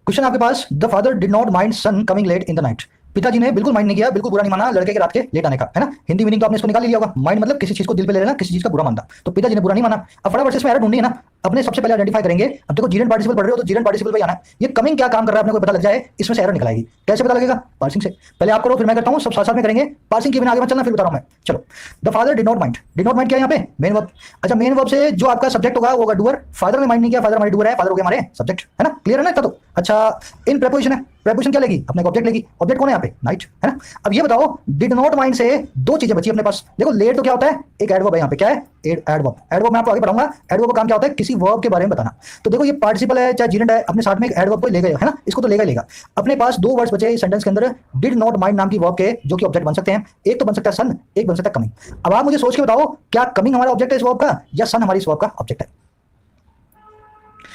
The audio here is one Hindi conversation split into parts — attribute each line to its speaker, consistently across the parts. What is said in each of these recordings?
Speaker 1: क्वेश्चन आपके पास, the father did not mind son coming late in the night. पिताजी ने बिल्कुल माइंड नहीं किया, बिल्कुल बुरा नहीं माना लड़के के रात के लेट आने का, है ना। हिंदी मीनिंग तो आपने इसको निकाल ही लिया होगा। माइंड मतलब किसी चीज को दिल पे ले लेना, किसी चीज का बुरा मानना। तो पिताजी ने बुरा नहीं माना। अब फटाफट से इसमें एरर ढूंढनी है ना। अपने सबसे पहले आइडेंटिफाई करेंगे। अब देखो जीरेंट पार्टिसिपल पढ़ रहे हो तो जीरेंट पार्टिसिपल पे आना है। ये कमिंग क्या काम कर रहा है अपने को पता लग जाए, इसमें से एरर निकल आएगी। कैसे पता लगेगा? पार्सिंग से। पहले आप करो फिर मैं करता हूं, सब साथ साथ में करेंगे। पार्सिंग के बिना आगे मत चलना, फिर बता रहा हूं मैं। चलो, the father did not mind. Did not mind क्या है यहाँ पे? Main verb. अच्छा, मेन वर्ब से जो आपका सब्जेक्ट होगा वो होगा डूअर। फादर ने माइंड नहीं किया, फादर हमारे डूअर है, फादर हो गया हमारे सब्जेक्ट, है ना। क्लियर है ना इतना तो? अच्छा, इन प्रेपोजिशन है। प्रेपोजिशन क्या लेगी? अपने ऑब्जेक्ट लेगी। ऑब्जेक्ट कौन है यहाँ पे? नाइट, है ना। अब ये बताओ, डिड नॉट माइंड से दो चीजें बची अपने पास। देखो, लेट तो क्या होता है? एक एडवर्ब है यहाँ पे। क्या है? एडवर्ब। एडवर्ब मैं आपको आगे पढ़ाऊंगा। एडवर्ब का काम क्या होता है? किसी वर्ब के बारे में बताना। तो देखो, ये पार्टिसिपल है चाहे जीरेंट है, अपने साथ में एक एडवर्ब को ले गए, है ना। इसको तो लेगा लेगा। अपने पास दो वर्ड्स बचे इस सेंटेंस के अंदर, डिड नॉट माइंड नाम की वर्ब के, जो कि ऑब्जेक्ट बन सकते हैं। एक तो बन सकता है सन, एक बन सकता है कमिंग। अब आप मुझे सोच के बताओ, क्या कमिंग हमारा ऑब्जेक्ट है इस वर्ब का, या सन हमारी इस वर्ब का ऑब्जेक्ट है?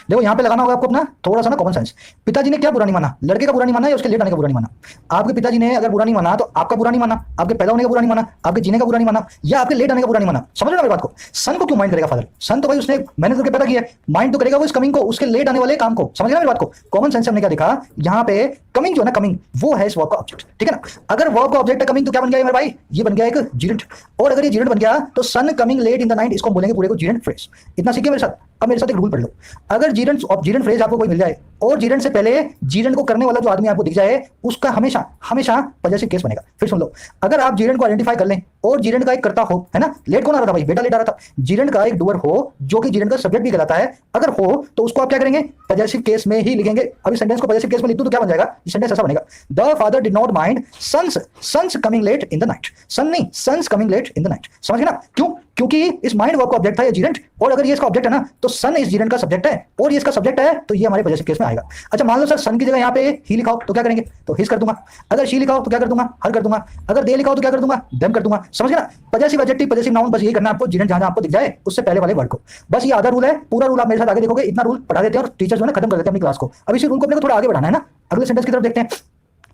Speaker 1: देखो, यहां पे लगाना होगा आपको अपना थोड़ा सा ना कॉमन सेंस। पिताजी ने क्या बुरा नहीं माना? लड़के का बुरा नहीं माना या उसके लेट आने का बुरा नहीं माना? आपके पिताजी ने अगर बुरा नहीं माना तो आपका बुरा नहीं माना, आपके पैदा होने का बुरा नहीं माना, आपके जीने का बुरा नहीं माना, या आपके लेट आने का बुरा नहीं माना। समझ रहे हो मेरी बात को? सन को क्यों माइंड करेगा फादर? सन तो भाई उसने मेहनत करके पैदा किया है। माइंड तो करेगा वो इस कमिंग को, उसके लेट आने वाले काम को। समझ रहे मेरी बात को? कॉमन सेंस से हमने क्या देखा यहाँ पे? कमिंग जो है ना, कमिंग वो है इस वर्ब का ऑब्जेक्ट, ठीक है ना। अगर वर्ब का ऑब्जेक्ट है कमिंग, तो क्या बन गया मेरे भाई? ये बन गया एक जीरेंट। और अगर ये जीरेंट बन गया तो son coming late in the night, इसको बोलेंगे पूरे को जीरेंट फ्रेज। इतना सीखिए मेरे साथ। अब मेरे साथ एक रूल पढ़ लो। अगर जीरेंट फ्रेज आपको कोई मिल जाए और जीरेंट से पहले जीरेंट को करने वाला जो आदमी आपको दिख जाए, उसका हमेशा हमेशा पॉजिटिव केस बनेगा। फिर सुन लो, अगर आप जीरेंट को आइडेंटिफाई कर लें और जीरेंट का एक करता हो, है ना। लेट कौन आ रहा था भाई? बेटा लेट आ रहा था। जीरेंट का एक डूअर हो जो कि जीरेंट का सब्जेक्ट भी कहलाता है, अगर हो तो उसको आप क्या करेंगे? पॉजिटिव केस में ही लिखेंगे। अभी सेंटेंस को पॉजिटिव केस में लिख दूं तो क्या बन जाएगा? सेंटेंस ऐसा बनेगा, the father did not mind son's coming late in the night. Son नहीं, son's coming late in the night. समझ गए ना? क्यों? क्योंकि इस माइंड वर्ब का ऑब्जेक्ट था ये जीरेंट, और अगर ये इसका ऑब्जेक्ट है ना, तो सन इस जीरेंट का सब्जेक्ट है, और ये इसका सब्जेक्ट है, तो ये हमारे पॉजिटिव केस में आएगा। अच्छा, मान लो सर सन की जगह यहाँ पे ही लिखाओ तो क्या करेंगे? तो हिस कर दूंगा। अगर शी लिखाओ तो क्या कर दूंगा? हर कर दूंगा। अगर दे लिखाओ तो क्या कर दूंगा? देम कर दूंगा। समझ गए ना? पॉजिटिव एडजेक्टिव, पॉजिटिव नाउन, बस यही करना है आपको। जीरेंट जहां आपको दिख जाए उससे पहले वाले वर्ड को, बस ये आधा रूल है। पूरा रूल आप मेरे साथ आगे देखोगे। इतना रूल पढ़ा देते हैं और टीचर जो है खत्म कर देते हैं अपनी क्लास को। अब इसी रूल को अपने को थोड़ा आगे बढ़ाना है ना। अगले सेंटेंस की तरफ देखते हैं,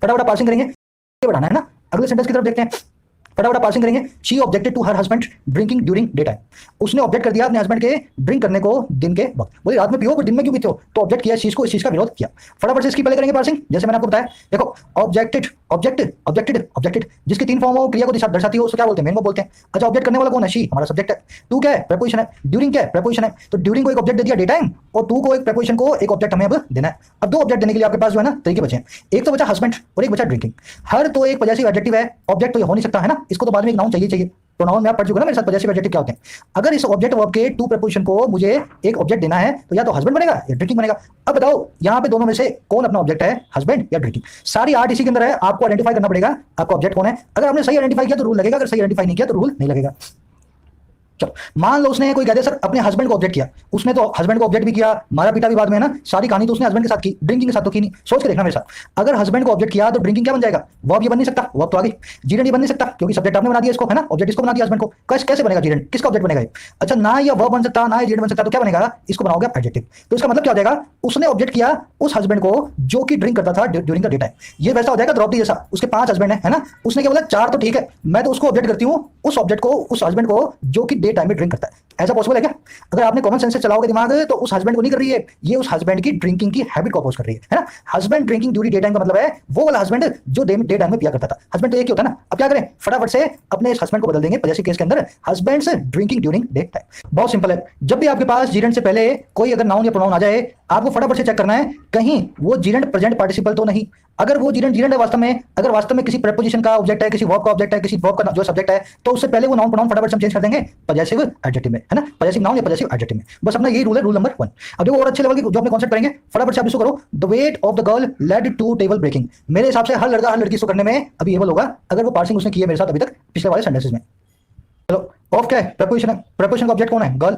Speaker 1: फटाफट पासिंग करेंगे। बढ़ाना है ना। अगले सेंटेंस की तरफ देखते हैं, फटाफट पासिंग करेंगे। She objected to her husband drinking during day time. उसने ऑब्जेक्ट कर दिया अपने हस्बैंड के ड्रिंक करने को दिन के वक्त। बोले रात में पियो, दिन में क्यों पीते हो? तो ऑब्जेक्ट किया इस चीज को, इस चीज का विरोध किया। फटाफट से इसकी पहले करेंगे पासिंग, जैसे मैंने आपको बताया। देखो, ऑब्जेक्टेड ऑब्जेक्टेड ऑब्जेक्टेड ऑब्जेक्टेड, जिसकी तीन फॉर्म हो, क्रिया को दर्शाती हो, उसको क्या बोलते हैं? मेन वर्ब बोलते हैं। अच्छा, ऑब्जेक्ट करने वाला कौन है? शी, हमारा सब्जेक्ट है। टू क्या है? प्रेपोजिशन है। ड्यूरिंग क्या है? प्रेपोजिशन है। तो ड्यूरिंग को एक ऑब्जेक्ट दे दिया डे टाइम, और टू को एक प्रेपोजिशन को एक ऑब्जेक्ट हमें अब देना है। अब दो ऑब्जेक्ट देने के लिए आपके पास जो है ना तरीके बचे हैं। एक तो बचा हस्बैंड और एक बचा ड्रिंकिंग। हर तो एक पॉजिटिव एडजेक्टिव है, ऑब्जेक्ट तो ये हो नहीं सकता, है ना। इसको तो बाद में एक नाउन चाहिए। प्रोनाउन में आप पढ़ चुके ना मेरे साथ, पॉजिटिव एडजेक्टिव क्या होते हैं। अगर इस ऑब्जेक्ट वर्ब के टू प्रीपोजिशन को मुझे एक ऑब्जेक्ट देना है, तो या तो हस्बैंड बनेगा या ड्रिंकिंग बनेगा। अब बताओ यहाँ पे दोनों में से कौन अपना ऑब्जेक्ट है? हस्बैंड या ड्रिंकिंग? सारी आर्ट इसी के अंदर है। आपको आइडेंटिफाई करना पड़ेगा आपका ऑब्जेक्ट कौन है। अगर आपने सही आइडेंटिफाई किया तो रूल लगेगा, अगर सही आइडेंटिफाई नहीं किया तो रूल नहीं लगेगा। चलो, मान लो उसने कोई कहते सर अपने हस्बैंड को ऑब्जेक्ट किया। उसने तो हस्बैंड को ऑब्जेक्ट भी किया, मारा पीटा भी बाद में, है ना। सारी कहानी तो उसने हस्बैंड के साथ की, ड्रिंकिंग के साथ तो की नहीं। सोच के देखना मेरे साथ। अगर हस्बैंड को ऑब्जेक्ट किया तो ड्रिंकिंग क्या बन जाएगा? वर्ब ये बन नहीं सकता, वर्ब तो आ गई। जीरेंट ये बन नहीं सकता क्योंकि सब्जेक्ट आपने बना दिया इसको, है ना। ऑब्जेक्ट इसको बना दिया हस्बैंड को। कैसे बनेगा जीरेंट? किसका ऑब्जेक्ट बनेगा? अच्छा, ना ये वर्ब बन सकता, ना ये जीरेंट बन सकता, तो क्या बनेगा? इसको बनाओगे आप एडजेक्टिव। तो इसका मतलब क्या हो जाएगा? उसने ऑब्जेक्ट किया उस हस्बैंड को जो कि ड्रिंक करता था ड्यूरिंग द डे टाइम। ये वैसा हो जाएगा द्रौपदी जैसा। उसके 5 हस्बैंड है ना। उसने क्या बोला? 4 तो ठीक है, मैं तो उसको ऑब्जेक्ट करती हूँ, उस ऑब्जेक्ट को, उस हस्बैंड को जो कि डे टाइम में ड्रिंक करता है। ऐसा पॉसिबल है क्या? अगर आपने कॉमन सेंस से चलाओगे दिमाग तो उस हस्बैंड को नहीं कर रही है, ये उस हस्बैंड की ड्रिंकिंग की हैबिट को अपोज कर रही है ना। Husband drinking during day time का मतलब है वो वाला हस्बैंड जो डे टाइम में पिया करता था। हस्बैंड तो एक ही होता है ना। अब क्या करें? फटाफट से अपने इस हस्बैंड को बदल देंगे पॉजिटिव केस के अंदर, husband's drinking during day time. बहुत सिंपल है। जब भी आपके पास जीरेंट से पहले कोई अगर नाउन या प्रोनाउन आ जाए, आपको फटाफट से चेक करना है कहीं वो जीरेंट प्रेजेंट पार्टिसिपल तो नहीं। अगर वो जीरेंट है वास्तव में, अगर वास्तव में किसी प्रीपोजिशन का ऑब्जेक्ट है, किसी वर्ब का ऑब्जेक्ट है, किसी वर्ब का जो सब्जेक्ट है, तो उससे पहले वो नाउन प्रोनाउन फटाफट से हम चेंज कर देंगे पॉजिटिव एडजेक्टिव में, है ना। पॉजिटिव नाउन या पॉजिटिव एडजेक्टिव में। बस अपना यही रूल है, रूल नंबर 1। अब देखो और अच्छे लेवल की जो अपने कॉन्सेप्ट करेंगे, फटाफट से आप इसको करो। The weight of the girl led to table breaking. मेरे हिसाब से हर लड़का हर लड़की इसको करने में अभी एबल होगा, अगर वो पार्सिंग उसने की है मेरे साथ अभी तक पिछले वाले सेंटेंसेस में। चलो, ऑफ क्या है? प्रीपोजिशन है। प्रीपोजिशन का ऑब्जेक्ट कौन है? गर्ल।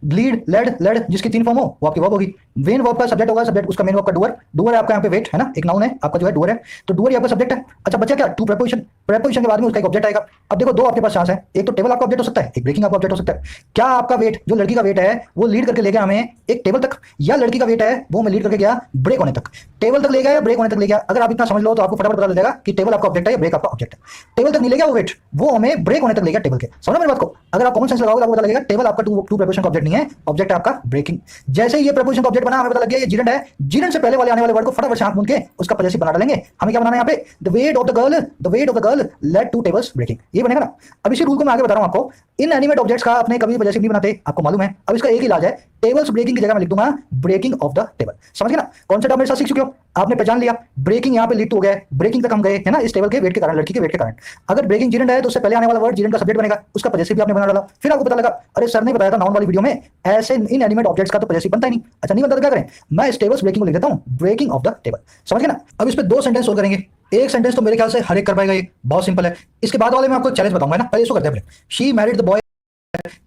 Speaker 1: लीड, लेड जिसकी 3 फॉर्म हो वो आपकी वर्ब होगी। मेन वर्ब का सब्जेक्ट होगा, सब्जेक्ट उसका मेन वर्ब का डूअर। डूअर है आपका यहाँ पे वेट, है ना। एक नाउन है आपका जो है डूअर है, तो डूअर ही आपका सब्जेक्ट है। अच्छा, बचा क्या? To preposition. प्रीपोजिशन के बाद में उसका एक ऑब्जेक्ट आएगा। अब देखो, दो आपके पास चांस है। एक तो टेबल आपका ऑब्जेक्ट हो सकता है, एक ब्रेकिंग आपका ऑब्जेक्ट हो सकता है। क्या आपका वेट, जो लड़की का वेट है, वो लीड करके ले गया हमें एक टेबल तक, या लड़की का वेट है वो हमें लीड करके गया ब्रेक होने तक? टेबल तक ले गया या ब्रेक होने तक ले गया? अगर आप इतना समझ लो तो आपको फटाफट पता चल जाएगा कि टेबल आपका ऑब्जेक्ट है या ब्रेक आपका ऑब्जेक्ट है। टेबल तक नहीं ले गया वो वेट, वो हमें ब्रेक होने तक ले गया टेबल के। समझ मेरी बात को? अगर आप कॉमन सेंस लगाओगे तो आपको पता लगेगा टेबल आपका टू प्रीपोजिशन का ऑब्जेक्ट नहीं है, ऑब्जेक्ट है आपका ब्रेकिंग। जैसे ही ये प्रीपोजिशन का ऑब्जेक्ट बना, हमें पता लग गया ये जीरेंट है। जीरेंट से पहले वाले आने वाले वर्ड को फटाफट से हाथ मूंद के उसका पॉजेसिव बना डालेंगे। हमें क्या बनाना है यहाँ पे, the weight of the girl led to tables breaking, ये बनेगा ना। अब इसी रूल को मैं आगे बता रहा हूं आपको। इन एनिमेट ऑब्जेक्ट्स का अपने कभी पॉजेसिव नहीं बनाते, आपको मालूम है। अब इसका एक ही इलाज है, टेबल्स ब्रेकिंग की जगह मैं लिख दूंगा ब्रेकिंग ऑफ द टेबल। समझ गए ना, कॉन्सेप्ट आप मेरे साथ सीख चुके हो, आपने पहचान लिया। ब्रेकिंग यहाँ पे लीड हो गया, ब्रेकिंग तक हम गए है ना, इस टेबल के वेट के कारण, लड़की के वेट के कारण। अगर ब्रेकिंग जीरेंट है तो उससे पहले आने वाला वर्ड जीरेंट का सब्जेक्ट बनेगा, उसका पॉजेसिव भी आपने बना डाला। फिर आपको पता लगा अरे सर ने बताया था नाउन वाली वीडियो में ऐसे इन एनिमेट ऑब्जेक्ट्स का तो पॉजेसिव बनता ही नहीं। अच्छा नहीं बनता तो क्या करें, मैं इस टेबल्स ब्रेकिंग को लिख देता हूं ब्रेकिंग ऑफ द टेबल। समझ गए ना। अब इस पे दो सेंटेंस और करेंगे। एक सेंटेंस तो मेरे ख्याल से हर एक कर पाएगा, ये बहुत सिंपल है। इसके बाद वाले में आपको चैलेंज बताऊंगा ना, पहले इसको करते हैं। शी मैरिड द बॉय,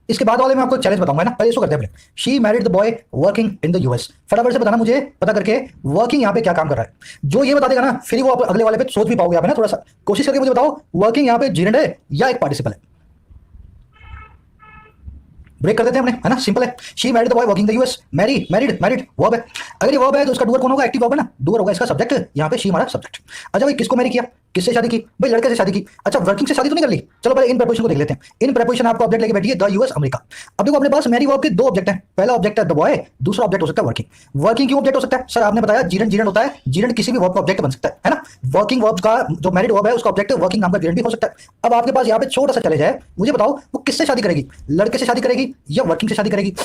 Speaker 1: इसके बाद वाले में आपको चैलेंज बताऊंगा ना, पहले इसको करते हैं। She married the boy working in the US. फटाफट से बताना मुझे, पता करके वर्किंग यहाँ पे क्या काम कर रहा है। जो ये बता देगा ना, फिर वो आप अगले वाले पे सोच भी पाओगे। आप ना थोड़ा सा कोशिश करके मुझे बताओ, वर्किंग यहाँ पे जीरेंट है या एक पार्टिसिपल है। ब्रेक कर देते हैं हमने, है ना, सिंपल है। She married the boy working the US, married verb है। अगर ये वर्ब है तो उसका डूअर कौन होगा, एक्टिव वर्ब है ना, डूअर होगा इसका सब्जेक्ट। यहाँ पे शी हमारा सब्जेक्ट। अच्छा भाई किसको मैरी किया, किससे शादी की भाई, लड़के से शादी की। अच्छा वर्किंग से शादी तो नहीं कर ली, चलो पहले इन प्रीपोजिशन को देख लेते हैं। इन प्रीपोजिशन आपको ऑब्जेक्ट लेके बैठी है द यूएस अमेरिका। अब देखो अपने पास मैरी वर्ब के दो ऑब्जेक्ट हैं, पहला ऑब्जेक्ट है द बॉय, दूसरा ऑब्जेक्ट हो सकता है वर्किंग। वर्किंग क्यों ऑब्जेक्ट हो सकता है सर, आपने बताया जीरेंट जीरेंट होता है, जीरेंट किसी भी वर्ब का ऑब्जेक्ट बन सकता है ना। वर्किंग वर्ब का जो मैरिड वर्ब है उसका ऑब्जेक्ट वर्किंग नाम का जीरेंट भी हो सकता है। अब आपके पास यहाँ पे छोटा सा चैलेंज है, मुझे बताओ वो किससे शादी करेगी, लड़के से शादी करेगी या वर्किंग से शादी करेगी।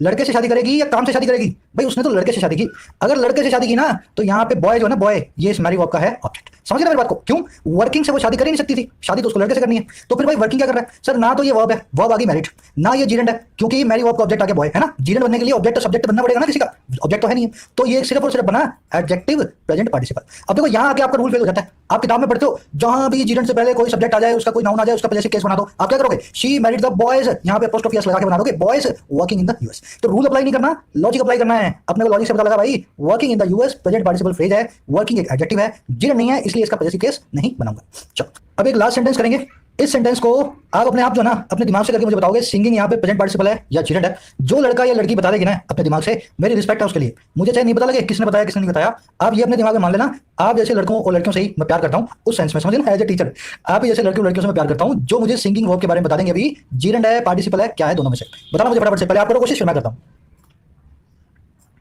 Speaker 1: लड़के से शादी करेगी या काम से शादी करेगी, भाई उसने तो लड़के से शादी की। अगर लड़के से शादी की ना तो यहाँ पे बॉय जो है ना, बॉय ये इस मैरी वर्ब का है ऑब्जेक्ट। समझ गए मेरी बात को, क्यों वर्किंग से वो शादी कर ही नहीं सकती थी, शादी तो उसको लड़के से करनी है। तो फिर भाई वर्किंग क्या कर रहा है सर, ना तो ये वर्ब है, वर्ब आ गई मैरिड, ना ये जीरेंट है क्योंकि मैरी वर्ब का ऑब्जेक्ट आ गया बॉय, है ना। जीरेंट बनने के लिए ऑब्जेक्ट सब्जेक्ट बनना पड़ेगा ना, किसी का ऑब्जेक्ट तो है नहीं, तो ये सिर्फ और सिर्फ बना एडजेक्टिव प्रेजेंट पार्टिसिपल। अब देखो यहाँ आके आपका रूल फेल हो जाता है। आप किताब में पढ़ते हो जहां भी जीरेंट से पहले कोई सब्जेक्ट आ जाए, उसका कोई नाउन आ जाए, उसका पॉजेसिव केस बना दो। आप क्या करोगे, शी मैरिड द बॉयज, यहाँ पे अपोस्ट्रोफी एस लगा के बना दोगे boys working in the US. तो रूल अप्लाई नहीं करना, लॉजिक अप्लाई करना है। अपने को लॉजिक से पता लगा भाई working in the US present participle phrase है, वर्किंग एक एडजेक्टिव है, जीरेंट नहीं है, इसलिए इसका पॉजेसिव केस नहीं बनाऊंगा। चलो अब एक लास्ट सेंटेंस करेंगे। इस सेंटेंस को आप अपने आप जो ना अपने दिमाग से करके मुझे बताओगे सिंगिंग यहाँ पे प्रेजेंट पार्टिसिपल है या जीरेंट है। जो लड़का या लड़की बता देगी ना अपने दिमाग से, मेरी रिस्पेक्ट है उसके लिए। मुझे चाहे नहीं पता लगे किसने बताया किसने नहीं बताया, आप ये अपने दिमाग में मान लेना। आप जैसे लड़कों और लड़कियों से ही मैं प्यार करता हूँ, उस सेंस में समझे ना, एज ए टीचर आप जैसे लड़के और लड़कियों से मैं प्यार करता हूँ जो मुझे सिंगिंग वर्ब के बारे में बता देंगे अभी जीरेंट है पार्टिसिपल है क्या है, दोनों में से बताना मुझे फटाफट से। पहले आप करो कोशिश, फिर मैं करता हूँ।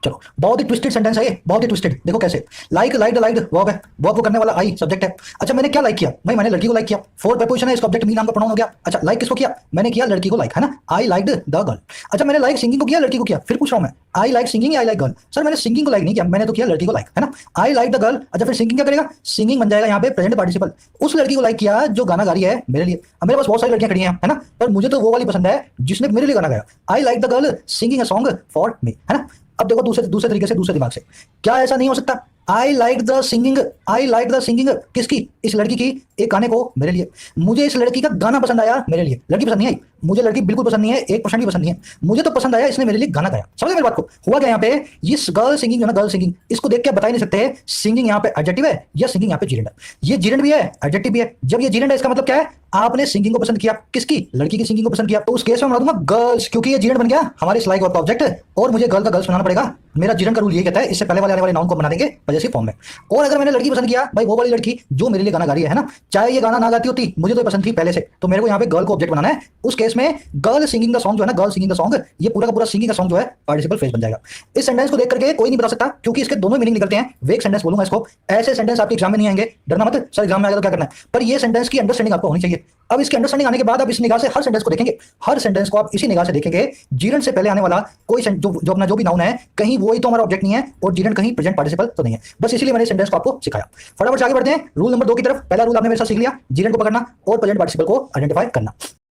Speaker 1: चलो बहुत ही ट्विस्टेड सेंटेंस है ये, बहुत ही ट्विस्टेड। देखो कैसे, लाइक लाइक लाइक वर्ब है, वर्ब को करने वाला आई सब्जेक्ट है। अच्छा मैंने क्या लाइक किया भाई, मैंने लड़की को लाइक किया, फोर प्रीपोजिशन है, इसका ऑब्जेक्ट मी नाम का प्रोनाउन हो गया। अच्छा लाइक किसको किया, मैंने किया लड़की को लाइक, है ना, आई लाइक्ड द गर्ल। अच्छा मैंने लाइक सिंगिंग को किया लड़की को किया, फिर पूछ रहा हूं मैं आई लाइक सिंगिंग या आई लाइक गर्ल। सर मैंने सिंगिंग को लाइक नहीं किया, मैंने तो किया लड़की को लाइक, है ना, आई लाइक द गर्ल। अच्छा फिर सिंगिंग क्या करेगा, सिंगिंग बन जाएगा यहाँ पे प्रेजेंट पार्टिसिपल। उस लड़की को लाइक किया जो गाना गा रही है मेरे लिए। अब मेरे पास बहुत सारी लड़कियां खड़ी हैं, है ना, पर मुझे तो वो वाली पसंद है जिसने मेरे लिए गाना गाया। I like the girl singing a song for me, है ना। अब देखो दूसरे तरीके से, दूसरे दिमाग से, क्या ऐसा नहीं हो सकता आई लाइक द सिंगिंग किसकी, इस लड़की की एक गाने को मेरे लिए। मुझे इस लड़की का गाना पसंद आया मेरे लिए, लड़की पसंद नहीं आई, मुझे लड़की बिल्कुल पसंद नहीं है, 1% भी पसंद नहीं है, मुझे तो पसंद आया, इसने मेरे लिए गाना गाया। समझ गए मेरी बात को। हुआ क्या यहाँ पे, ये गर्ल सिंगिंग जो ना, गर्ल सिंगिंग, इसको देख के बता ही नहीं सकते सिंगिंग यहाँ पे एडजेक्टिव है या सिंगिंग यहाँ पे जीरेंट है। ये जीरेंट भी है एडजेक्टिव भी है। जब ये जीरेंट है इसका मतलब क्या है, आपने सिंगिंग को पसंद किया, किसकी, लड़की की सिंगिंग को पसंद किया, तो उस केस में मैं बना दूंगा गर्ल्स, क्योंकि ये जीरेंट बन गया हमारे इस लाइक वर्ब का ऑब्जेक्ट और मुझे गर्ल का गर्ल्स बनाना पड़ेगा। मेरा जीरेंट का रूल ये कहता है इससे पहले वाले आने वाले नाउन को बना देंगे पॉजेसिव फॉर्म में। और अगर मैंने लड़की पसंद किया भाई, वो वाली लड़की जो मेरे लिए गाना गा रही है ना, चाहे ये गाना ना गाती होती, मुझे तो पसंद थी पहले से, तो मेरे को यहाँ पे गर्ल को ऑब्जेक्ट बनाना है। उस केस में गर्ल सिंगिंग द सॉन्ग जो है ना, गर्ल सिंगिंग द सॉन्ग, ये पूरा का पूरा सिंगिंग का सॉन्ग जो है पार्टिसिपल फ्रेज बन जाएगा। इस सेंटेंस को देख करके कोई नहीं बता सकता क्योंकि इसके दोनों मीनिंग निकलते हैं। वे एक सेंटेंस बोलूंगा इसको, ऐसे सेंटेंस आपके एग्जाम में नहीं आएंगे, डरना मत सर एग्जाम में आएगा तो क्या करना है, पर ये सेंटेंस की अंडरस्टैंडिंग आपको होनी चाहिए। अब इसकी अंडरस्टैंडिंग आने के बाद आप इस निगाह से हर सेंटेंस को देखेंगे, हर सेंटेंस को आप इसी निगाह से देखेंगे। जीरेंट से पहले आने वाला कोई जो अपना जो भी नाउन है, कहीं वो ही तो हमारा ऑब्जेक्ट नहीं है और जीरेंट कहीं प्रेजेंट पार्टिसिपल तो नहीं है। बस इसीलिए मैंने सेंटेंस को आपको सिखाया। फटाफट से आगे बढ़ते हैं रूल नंबर 2 की तरफ। पहला रूल आपने मेरे साथ सीख लिया, जीरेंट को पकड़ना और प्रेजेंट पार्टिसिपल को आइडेंटिफाई करना।